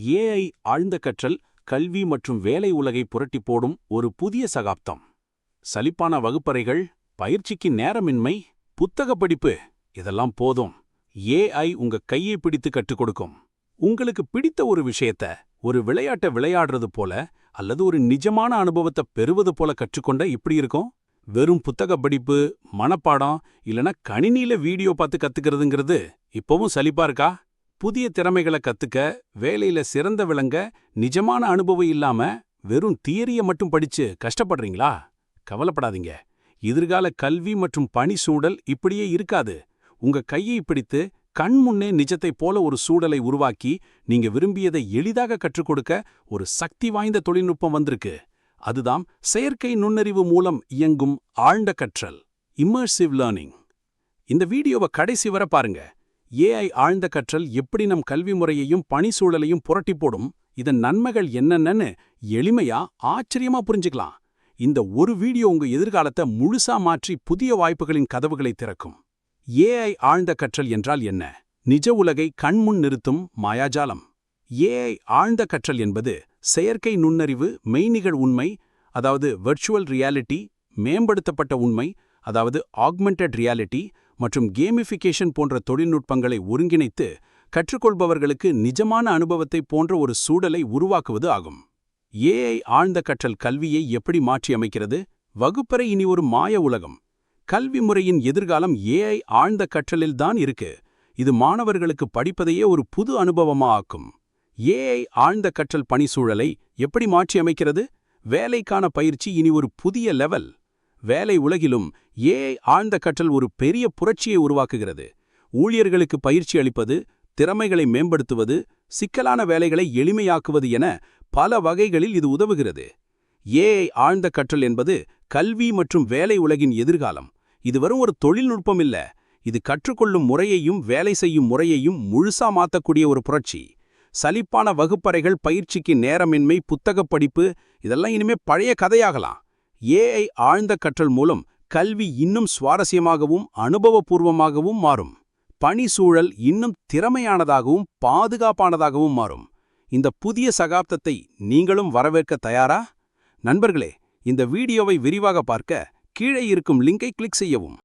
AI ஆழ்ந்த கற்றல் கல்வி மற்றும் வேலை உலகை புரட்டி போடும் ஒரு புதிய சகாப்தம். சலிப்பான வகுப்பறைகள், பயிற்சிக்கு நேரமின்மை, புத்தக படிப்பு இதெல்லாம் போதும். ஏஐ உங்க கையை பிடித்து கற்றுக் கொடுக்கும். உங்களுக்கு பிடித்த ஒரு விஷயத்த ஒரு விளையாட்டை விளையாடுறது போல அல்லது ஒரு நிஜமான அனுபவத்தை பெறுவது போல கற்றுக்கொண்ட இப்படி இருக்கும். வெறும் புத்தக படிப்பு, மனப்பாடம் இல்லனா கணினியில வீடியோ பார்த்து கத்துக்கிறதுங்கிறது இப்பவும் சலிப்பா இருக்கா? புதிய திறமைகளை கத்துக்க, வேலையில சிறந்த விளங்க நிஜமான அனுபவம் இல்லாம வெறும் தியரிய மட்டும் படிச்சு கஷ்டப்படுறீங்களா? கவலைப்படாதீங்க. எதிர்கால கல்வி மற்றும் பணி சூழல் இப்படியே இருக்காது. உங்க கையை பிடித்து கண் முன்னே நிஜத்தைப் போல ஒரு சூழலை உருவாக்கி நீங்க விரும்பியதை எளிதாக கற்றுக் கொடுக்க ஒரு சக்தி வாய்ந்த தொழில்நுட்பம் வந்திருக்கு. அதுதான் செயற்கை நுண்ணறிவு மூலம் இயங்கும் ஆழ்ந்த கற்றல், இம்மர்சிவ் லேர்னிங். இந்த வீடியோவை கடைசி வரை பாருங்க. ஏஐ ஆழ்ந்த கற்றல் எப்படி நம் கல்வி முறையையும் பணி சூழலையும் புரட்டி போடும், இதன் நன்மைகள் என்னென்னு எளிமையா ஆச்சரியமா புரிஞ்சுக்கலாம். இந்த ஒரு வீடியோ உங்க எதிர்காலத்தை முழுசா மாற்றி புதிய வாய்ப்புகளின் கதவுகளை திறக்கும். ஏஐ ஆழ்ந்த கற்றல் என்றால் என்ன? நிஜ உலகை கண்முன் நிறுத்தும் மாயாஜாலம். ஏஐ ஆழ்ந்த கற்றல் என்பது செயற்கை நுண்ணறிவு, மெய்நிகழ் உண்மை, அதாவது வெர்ச்சுவல் ரியாலிட்டி, மேம்படுத்தப்பட்ட உண்மை, அதாவது ஆக்மெண்டட் ரியாலிட்டி மற்றும் கேமிஃபிகேஷன் போன்ற தொழில்நுட்பங்களை ஒருங்கிணைத்து கற்றுக்கொள்பவர்களுக்கு நிஜமான அனுபவத்தை போன்ற ஒரு சூழலை உருவாக்குவது ஆகும். ஏஐ ஆழ்ந்த கற்றல் கல்வியை எப்படி மாற்றி அமைக்கிறது? வகுப்பறை இனி ஒரு மாய உலகம். கல்வி முறையின் எதிர்காலம் ஏஐ ஆழ்ந்த கற்றலில்தான் இருக்கு. இது மாணவர்களுக்கு படிப்பதையே ஒரு புது அனுபவமா ஆக்கும். ஏஐ ஆழ்ந்த கற்றல் பணி சூழலை எப்படி மாற்றி அமைக்கிறது? வேலைக்கான பயிற்சி இனி ஒரு புதிய லெவல். வேலை உலகிலும் ஏஐ ஆழ்ந்த கற்றல் ஒரு பெரிய புரட்சியை உருவாக்குகிறது. ஊழியர்களுக்கு பயிற்சி அளிப்பது, திறமைகளை மேம்படுத்துவது, சிக்கலான வேலைகளை எளிமையாக்குவது என பல வகைகளில் இது உதவுகிறது. ஏஐ ஆழ்ந்த கற்றல் என்பது கல்வி மற்றும் வேலை உலகின் எதிர்காலம். இது வெறும் ஒரு தொழில்நுட்பம் இல்ல, இது கற்றுக்கொள்ளும் முறையையும் வேலை செய்யும் முறையையும் முழுசா மாற்றக்கூடிய ஒரு புரட்சி. சலிப்பான வகுப்பறைகள், பயிற்சிக்கு நேரமின்மை, புத்தகப் படிப்பு இதெல்லாம் இனிமே பழைய கதையாகலாம். ஏஐ ஆழ்ந்த கற்றல் மூலம் கல்வி இன்னும் சுவாரஸ்யமாகவும் அனுபவபூர்வமாகவும் மாறும். பணி சூழல் இன்னும் திறமையானதாகவும் பாதுகாப்பானதாகவும் மாறும். இந்த புதிய சகாப்தத்தை நீங்களும் வரவேற்க தயாரா? நண்பர்களே, இந்த வீடியோவை விரிவாக பார்க்க கீழே இருக்கும் லிங்கை கிளிக் செய்யவும்.